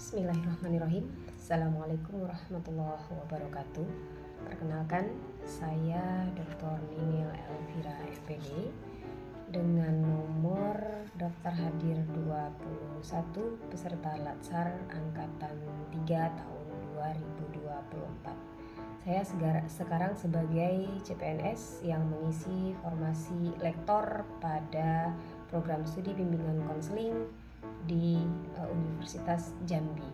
Bismillahirrahmanirrahim. Assalamualaikum warahmatullahi wabarakatuh. Perkenalkan, saya Dr. Ninil Elvira FPD dengan nomor daftar hadir 21 peserta Latsar Angkatan 3 tahun 2024. Saya sekarang sebagai CPNS yang mengisi formasi lektor pada program studi bimbingan konseling di Universitas Jambi.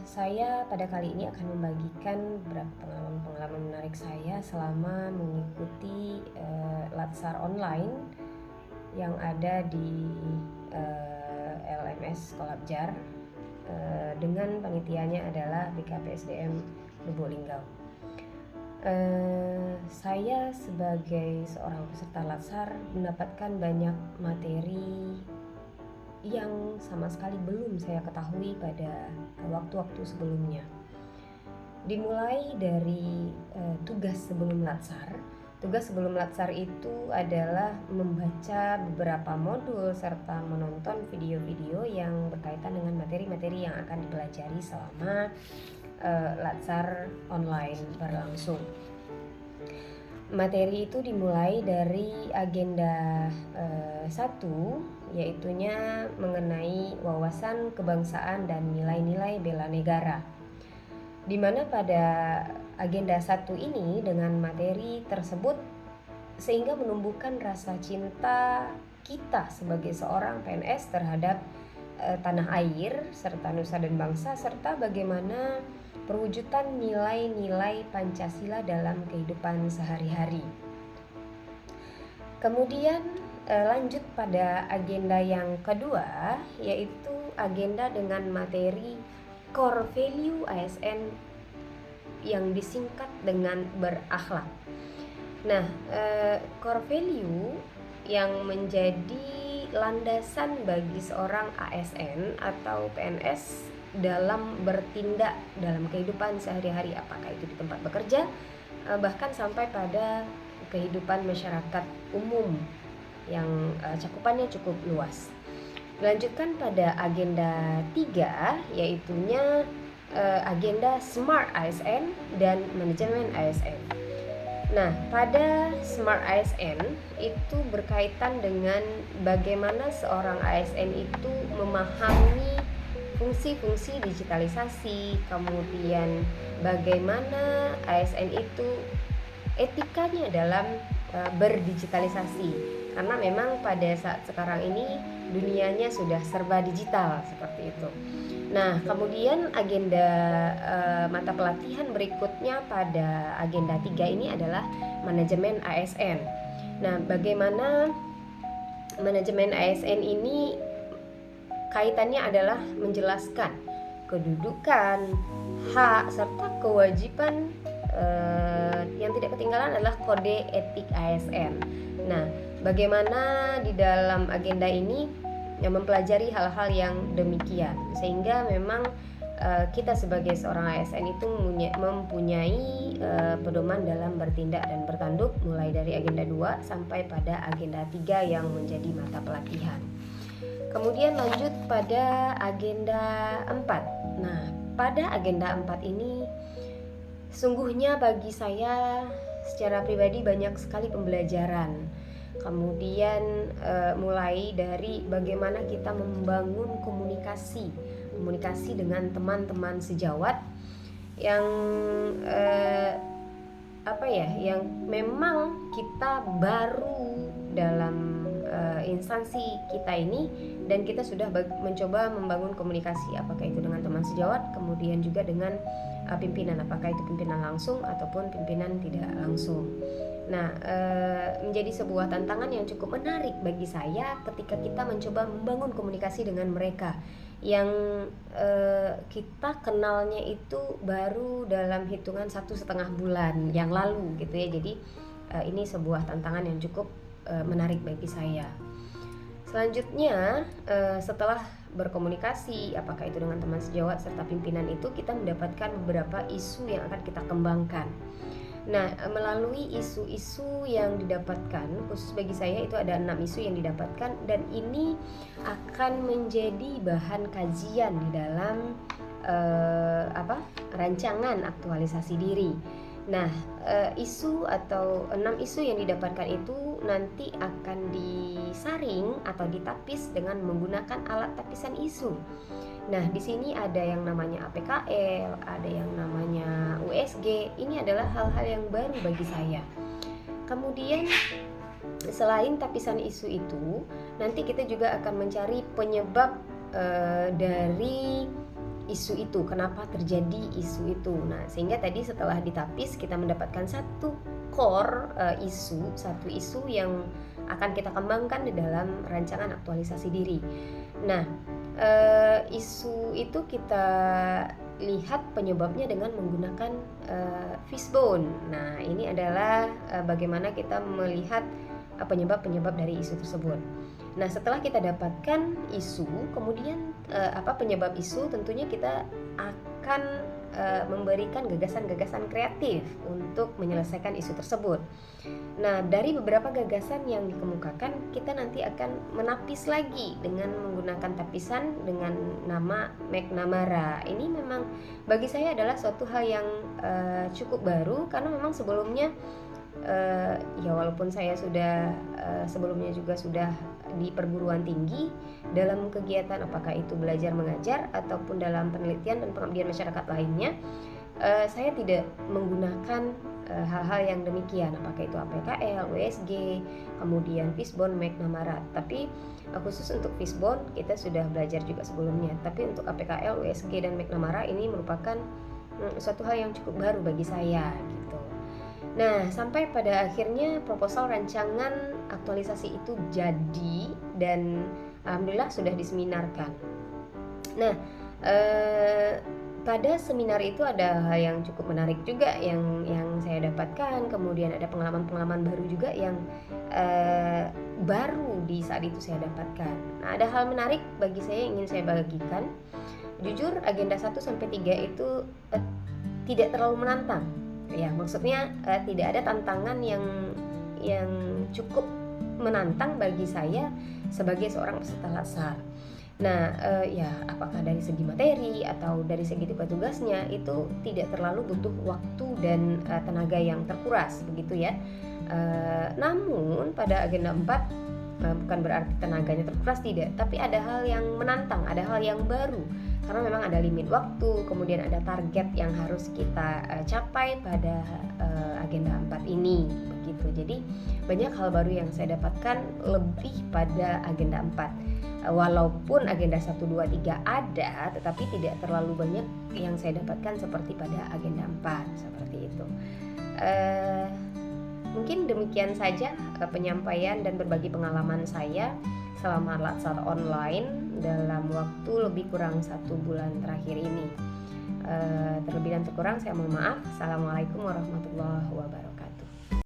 Saya pada kali ini akan membagikan beberapa pengalaman menarik saya selama mengikuti Latsar online yang ada di LMS Kolabjar dengan panitianya adalah BKPSDM Lubuk Linggau. Saya sebagai seorang peserta Latsar mendapatkan banyak materi yang sama sekali belum saya ketahui pada waktu-waktu sebelumnya. Dimulai dari tugas sebelum Latsar. Tugas sebelum Latsar itu adalah membaca beberapa modul serta menonton video-video yang berkaitan dengan materi-materi yang akan dipelajari selama Latsar online berlangsung. Materi itu dimulai dari agenda 1, yaitunya mengenai wawasan kebangsaan dan nilai-nilai bela negara. Di mana pada agenda 1 ini dengan materi tersebut sehingga menumbuhkan rasa cinta kita sebagai seorang PNS terhadap tanah air serta nusa dan bangsa, serta bagaimana perwujudan nilai-nilai Pancasila dalam kehidupan sehari-hari. Kemudian lanjut pada agenda yang kedua, yaitu agenda dengan materi core value ASN yang disingkat dengan berakhlak. Nah, core value yang menjadi landasan bagi seorang ASN atau PNS dalam bertindak dalam kehidupan sehari-hari, apakah itu di tempat bekerja, bahkan sampai pada kehidupan masyarakat umum yang cakupannya cukup luas. Dilanjutkan pada agenda 3, yaitunya agenda Smart ASN dan Manajemen ASN. Nah, pada Smart ASN itu berkaitan dengan bagaimana seorang ASN itu memahami fungsi-fungsi digitalisasi, kemudian bagaimana ASN itu etikanya dalam berdigitalisasi, karena memang pada saat sekarang ini dunianya sudah serba digital seperti itu. Nah, kemudian agenda mata pelatihan berikutnya pada agenda 3 ini adalah manajemen ASN. Nah, bagaimana manajemen ASN ini kaitannya adalah menjelaskan kedudukan, hak, serta kewajiban yang tidak ketinggalan adalah kode etik ASN. Nah, bagaimana di dalam agenda ini mempelajari hal-hal yang demikian, sehingga memang kita sebagai seorang ASN itu mempunyai pedoman dalam bertindak dan bertanduk mulai dari agenda 2 sampai pada agenda 3 yang menjadi mata pelatihan. Kemudian lanjut pada agenda 4. Nah, pada agenda 4 ini sungguhnya bagi saya secara pribadi banyak sekali pembelajaran. Kemudian mulai dari bagaimana kita membangun komunikasi dengan teman-teman sejawat yang yang memang kita baru dalam instansi kita ini, dan kita sudah mencoba membangun komunikasi, apakah itu dengan teman sejawat, kemudian juga dengan pimpinan, apakah itu pimpinan langsung ataupun pimpinan tidak langsung. Nah, menjadi sebuah tantangan yang cukup menarik bagi saya ketika kita mencoba membangun komunikasi dengan mereka yang kita kenalnya itu baru dalam hitungan 1,5 bulan yang lalu gitu ya. Jadi ini sebuah tantangan yang cukup menarik bagi saya. Selanjutnya, setelah berkomunikasi, apakah itu dengan teman sejawat serta pimpinan itu, kita mendapatkan beberapa isu yang akan kita kembangkan. Nah, melalui isu-isu yang didapatkan, khusus bagi saya itu ada 6 isu yang didapatkan, dan ini akan menjadi bahan kajian di dalam rancangan aktualisasi diri. Nah, isu atau 6 isu yang didapatkan itu nanti akan disaring atau ditapis dengan menggunakan alat tapisan isu. Nah, di sini ada yang namanya APKL, ada yang namanya USG. Ini adalah hal-hal yang baru bagi saya. Kemudian selain tapisan isu itu, nanti kita juga akan mencari penyebab dari isu itu, kenapa terjadi isu itu. Nah, sehingga tadi setelah ditapis kita mendapatkan satu core satu isu yang akan kita kembangkan di dalam rancangan aktualisasi diri. Nah, isu itu kita lihat penyebabnya dengan menggunakan fishbone. Nah, ini adalah bagaimana kita melihat penyebab-penyebab dari isu tersebut. Nah, setelah kita dapatkan isu, kemudian penyebab isu, tentunya kita akan memberikan gagasan-gagasan kreatif untuk menyelesaikan isu tersebut. Nah, dari beberapa gagasan yang dikemukakan, kita nanti akan menapis lagi dengan menggunakan tapisan dengan nama McNamara. Ini memang bagi saya adalah suatu hal yang cukup baru, karena memang sebelumnya ya walaupun saya sudah sebelumnya juga sudah di perguruan tinggi dalam kegiatan apakah itu belajar mengajar ataupun dalam penelitian dan pengabdian masyarakat lainnya, saya tidak menggunakan hal-hal yang demikian, apakah itu APKL, USG, kemudian fishbone, McNamara. Tapi khusus untuk fishbone kita sudah belajar juga sebelumnya, tapi untuk APKL, USG, dan McNamara ini merupakan suatu hal yang cukup baru bagi saya gitu. Nah, sampai pada akhirnya proposal rancangan aktualisasi itu jadi, dan alhamdulillah sudah diseminarkan. Nah, pada seminar itu ada hal yang cukup menarik juga yang saya dapatkan. Kemudian ada pengalaman-pengalaman baru juga yang baru di saat itu saya dapatkan. Nah, ada hal menarik bagi saya yang ingin saya bagikan. Jujur, agenda 1-3 itu tidak terlalu menantang. Ya, maksudnya tidak ada tantangan yang cukup menantang bagi saya sebagai seorang peserta latsar. Nah, ya apakah dari segi materi atau dari segi tugas-tugasnya itu tidak terlalu butuh waktu dan tenaga yang terkuras begitu ya. Namun pada agenda 4 bukan berarti tenaganya terkuras, tidak, tapi ada hal yang menantang, ada hal yang baru, karena memang ada limit waktu, kemudian ada target yang harus kita capai pada agenda 4 ini begitu. Jadi banyak hal baru yang saya dapatkan lebih pada agenda 4. Walaupun agenda 1, 2, 3 ada, tetapi tidak terlalu banyak yang saya dapatkan seperti pada agenda 4, seperti itu. Mungkin demikian saja penyampaian dan berbagi pengalaman saya selama latsar online dalam waktu lebih kurang 1 bulan terakhir ini. Terlebih dan terkurang saya mohon maaf. Assalamualaikum warahmatullahi wabarakatuh.